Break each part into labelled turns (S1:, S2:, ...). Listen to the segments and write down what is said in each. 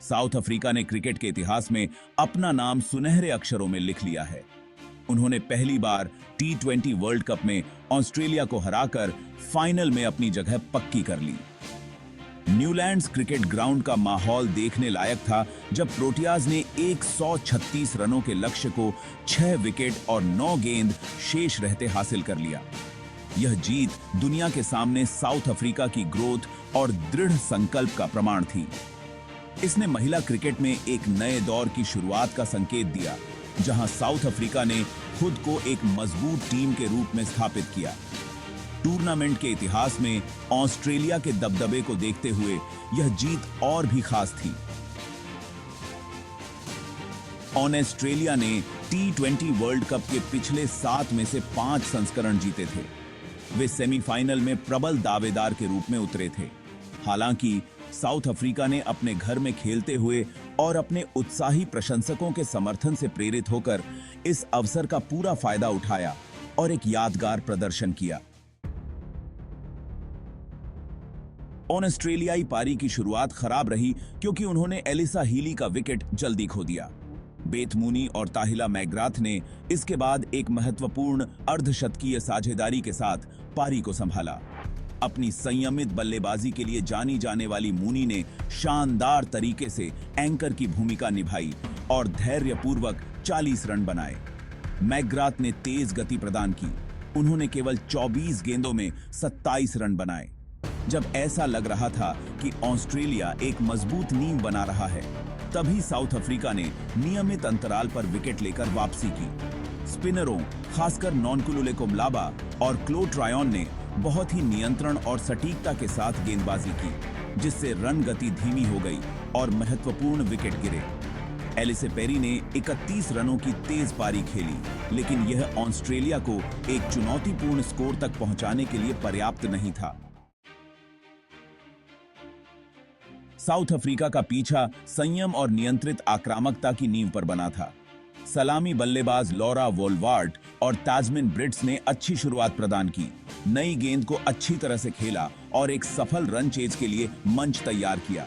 S1: South Africa ने cricket के इतिहास में अपना नाम सुनहरे अक्षरों में लिख लिया है। उन्होंने पहली बार T20 वर्ल्ड कप में ऑस्ट्रेलिया को हराकर फाइनल में अपनी जगह पक्की कर ली। न्यूलैंड्स क्रिकेट ग्राउंड का माहौल देखने लायक था जब प्रोटियाज ने 136 रनों के लक्ष्य को 6 विकेट और 9 गेंद शेष रहते हासिल कर लिया। यह जीत दुनिया के सामने साउथ अफ्रीका की ग्रोथ और दृढ़ संकल्प का प्रमाण थी। इसने महिला क्रिकेट में एक नए दौर की शुरुआत का संकेत दिया, जहां साउथ अफ्रीका ने खुद को एक मजबूत टीम के रूप में स्थापित किया। टूर्नामेंट के इतिहास में ऑस्ट्रेलिया के दबदबे को देखते हुए यह जीत और भी खास थी। ऑस्ट्रेलिया ने T20 वर्ल्ड कप के पिछले 7 में से 5 संस्करण जीते थे। वे सेमीफाइनल में प्रबल दावेदार के रूप में उतरे थे। हालांकि साउथ अफ्रीका ने अपने घर में खेलते हुए और अपने उत्साही प्रशंसकों के समर्थन से प्रेरित होकर इस अवसर का पूरा फायदा उठाया और एक यादगार प्रदर्शन किया। ऑस्ट्रेलियाई पारी की शुरुआत खराब रही क्योंकि उन्होंने एलिसा हीली का विकेट जल्दी खो दिया। बेथ मूनी और ताहिला मैकग्राथ ने इसके बाद एक महत्वपूर्ण अर्धशतकीय साझेदारी के साथ पारी को संभाला। अपनी संयमित बल्लेबाजी के लिए जानी जाने वाली मूनी ने शानदार तरीके से एंकर की भूमिका निभाई और धैर्यपूर्वक 40 रन बनाए। मैकग्राथ ने तेज गति प्रदान की। उन्होंने केवल 24 गेंदों में 27 रन बनाए। जब ऐसा लग रहा था कि ऑस्ट्रेलिया एक मजबूत नींव बना रहा है, तभी साउथ अफ्रीका ने नियमित अंतराल पर विकेट लेकर वापसी की। स्पिनरों, खासकर नॉनकुलुलेको मलाबा और क्लो ट्रायन ने बहुत ही नियंत्रण और सटीकता के साथ गेंदबाजी की, जिससे रन गति धीमी हो गई और महत्वपूर्ण विकेट गिरे। एलिसे पेरी ने 31 रनों की तेज पारी खेली, लेकिन यह ऑस्ट्रेलिया को एक चुनौतीपूर्ण स्कोर तक पहुंचाने के लिए पर्याप्त नहीं था। साउथ अफ्रीका का पीछा संयम और नियंत्रित आक्रामकता की नींव पर बना था। सलामी बल्लेबाज लॉरा वोल्वार्ट और ताजमिन ब्रिट्स ने अच्छी शुरुआत प्रदान की, नई गेंद को अच्छी तरह से खेला और एक सफल रन चेज के लिए मंच तैयार किया।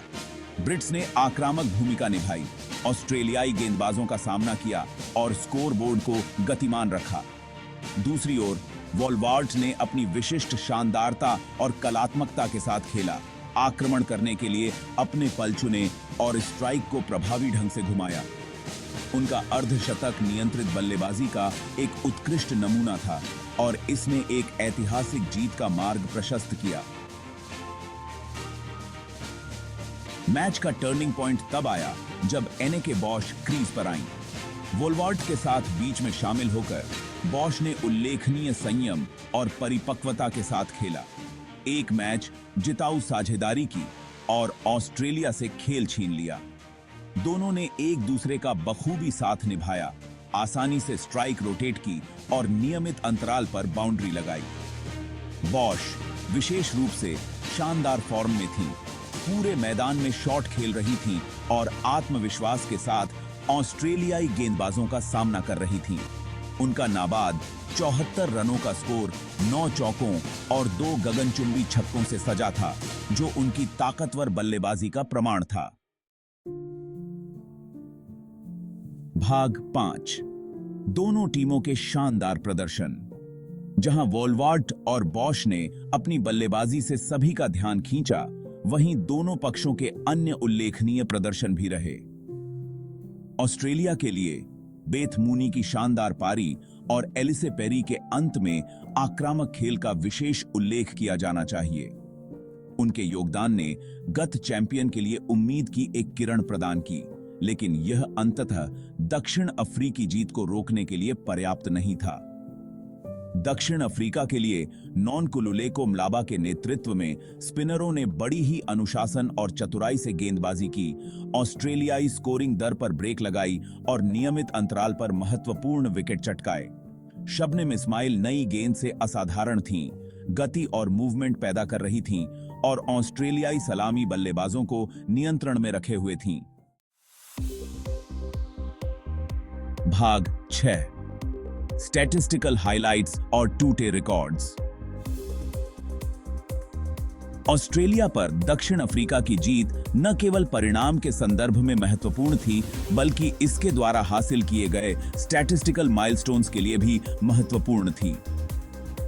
S1: ब्रिट्स ने आक्रामक भूमिका निभाई, ऑस्ट्रेलियाई गेंदबाजों का सामना किया और स्कोरबोर्ड को गतिमान रखा। दूसरी ओर वोल्वार्ट ने अपनी विशिष्ट शानदारता और कलात्मकता के साथ खेला, आक्रमण करने के लिए अपने पल चुने और स्ट्राइक को प्रभावी ढंग से घुमाया। उनका अर्धशतक नियंत्रित बल्लेबाजी का एक उत्कृष्ट नमूना था और इसने एक ऐतिहासिक जीत का मार्ग प्रशस्त किया। मैच का टर्निंग पॉइंट तब आया जब एनेके बॉश क्रीज पर आईं। वोल्वार्ट के साथ बीच में शामिल होकर बॉश ने उल्लेखनीय संयम और परिपक्वता के साथ खेला, एक मैच जिताऊ साझेदारी की और ऑस्ट्रेलिया से खेल छीन लिया। दोनों ने एक दूसरे का बखूबी साथ निभाया, आसानी से स्ट्राइक रोटेट की और नियमित अंतराल पर बाउंड्री लगाई। बॉश विशेष रूप से शानदार फॉर्म में थी, पूरे मैदान में शॉट खेल रही थी और आत्मविश्वास के साथ ऑस्ट्रेलियाई गेंदबाजों का सामना कर रही थी। उनका नाबाद 74 रनों का स्कोर 9 चौकों और 2 गगनचुंबी छक्कों से सजा था, जो उनकी ताकतवर बल्लेबाजी का प्रमाण था। भाग 5। दोनों टीमों के शानदार प्रदर्शन। जहां वोल्वार्ट और बॉश ने अपनी बल्लेबाजी से सभी का ध्यान खींचा, वहीं दोनों पक्षों के अन्य उल्लेखनीय प्रदर्शन भी रहे। ऑस्ट्रेलिया के लिए बेथ मूनी की शानदार पारी और एलिसे पेरी के अंत में आक्रामक खेल का विशेष उल्लेख किया जाना चाहिए। उनके योगदान ने गत चैंपियन के लिए उम्मीद की एक किरण प्रदान की, लेकिन यह अंततः दक्षिण अफ्रीकी जीत को रोकने के लिए पर्याप्त नहीं था। दक्षिण अफ्रीका के लिए नॉनकुलुलेको मलाबा के नेतृत्व में स्पिनरों ने बड़ी ही अनुशासन और चतुराई से गेंदबाजी की, ऑस्ट्रेलियाई स्कोरिंग दर पर ब्रेक लगाई और नियमित अंतराल पर महत्वपूर्ण विकेट चटकाए। शबनम इस्माइल नई गेंद से असाधारण थीं, गति और मूवमेंट पैदा कर रही थीं और ऑस्ट्रेलियाई सलामी बल्लेबाजों को नियंत्रण में रखे हुए थीं। भाग 6। स्टैटिस्टिकल हाइलाइट्स और टूटे रिकॉर्ड्स। ऑस्ट्रेलिया पर दक्षिण अफ्रीका की जीत न केवल परिणाम के संदर्भ में महत्वपूर्ण थी, बल्कि इसके द्वारा हासिल किए गए स्टैटिस्टिकल माइलस्टोन्स के लिए भी महत्वपूर्ण थी।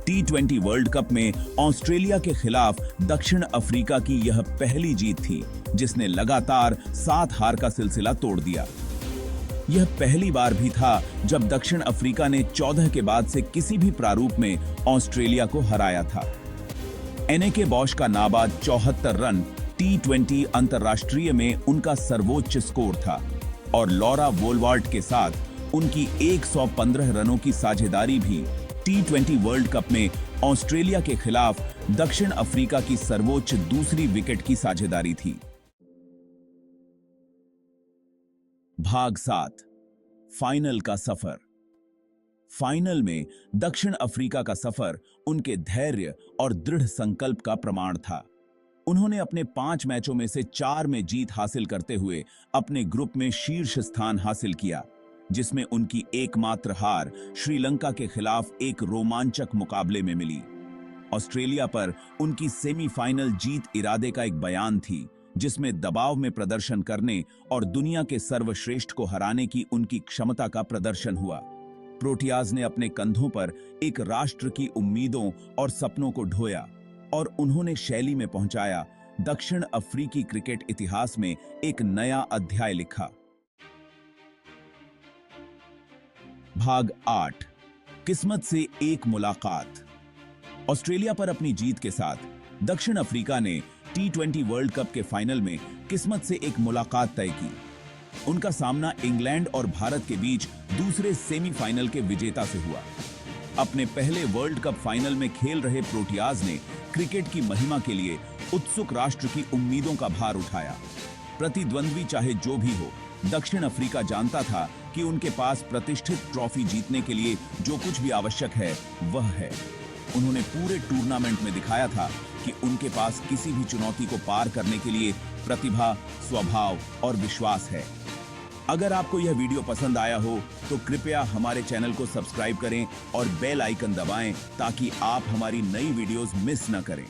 S1: T20 वर्ल्ड कप में ऑस्ट्रेलिया के खिलाफ दक्षिण अफ्रीका की यह पहली जीत थी, जिसने लगातार 7 हार का सिलसिला तोड़ दिया। यह पहली बार भी था जब दक्षिण अफ्रीका ने 14 के बाद से किसी भी प्रारूप में ऑस्ट्रेलिया को हराया था। एनएके बॉश का नाबाद 74 रन T20 अंतर्राष्ट्रीय में उनका सर्वोच्च स्कोर था और लॉरा वोलवार्ट के साथ उनकी 115 रनों की साझेदारी भी T20 वर्ल्ड कप में ऑस्ट्रेलिया के खिलाफ दक्षिण अफ्रीका की सर्वोच्च दूसरी विकेट की साझेदारी थी। भाग 7, फाइनल का सफर। फाइनल में दक्षिण अफ्रीका का सफर उनके धैर्य और दृढ़ संकल्प का प्रमाण था। उन्होंने अपने 5 मैचों में से 4 में जीत हासिल करते हुए अपने ग्रुप में शीर्ष स्थान हासिल किया, जिसमें उनकी एकमात्र हार श्रीलंका के खिलाफ एक रोमांचक मुकाबले में मिली। ऑस्ट्रेलिया पर उनकी सेमीफाइनल जीत इरादे का एक बयान थी, जिसमें दबाव में प्रदर्शन करने और दुनिया के सर्वश्रेष्ठ को हराने की उनकी क्षमता का प्रदर्शन हुआ। प्रोटियाज ने अपने कंधों पर एक राष्ट्र की उम्मीदों और सपनों को ढोया और उन्होंने शैली में पहुंचाया दक्षिण अफ्रीकी क्रिकेट इतिहास में एक नया अध्याय लिखा। भाग 8, किस्मत से एक मुलाकात। ऑस्ट्रेलिया पर अपनी जीत के साथ दक्षिण अफ्रीका ने T20 वर्ल्ड कप के फाइनल में किस्मत से एक मुलाकात तय की। उनका सामना इंग्लैंड और भारत के बीच दूसरे सेमीफाइनल के विजेता से हुआ। अपने पहले वर्ल्ड कप फाइनल में खेल रहे प्रोटियाज ने क्रिकेट की महिमा के लिए उत्सुक राष्ट्र की उम्मीदों का भार उठाया। प्रतिद्वंद्वी चाहे जो भी हो, दक्षिण अफ्रीका जानता था कि उनके पास प्रतिष्ठित ट्रॉफी जीतने के लिए जो कुछ भी आवश्यक है वह है। उन्होंने पूरे टूर्नामेंट में दिखाया था कि उनके पास किसी भी चुनौती को पार करने के लिए प्रतिभा, स्वभाव और विश्वास है। अगर आपको यह वीडियो पसंद आया हो तो कृपया हमारे चैनल को सब्सक्राइब करें और बेल आइकन दबाएं ताकि आप हमारी नई वीडियोस मिस न करें।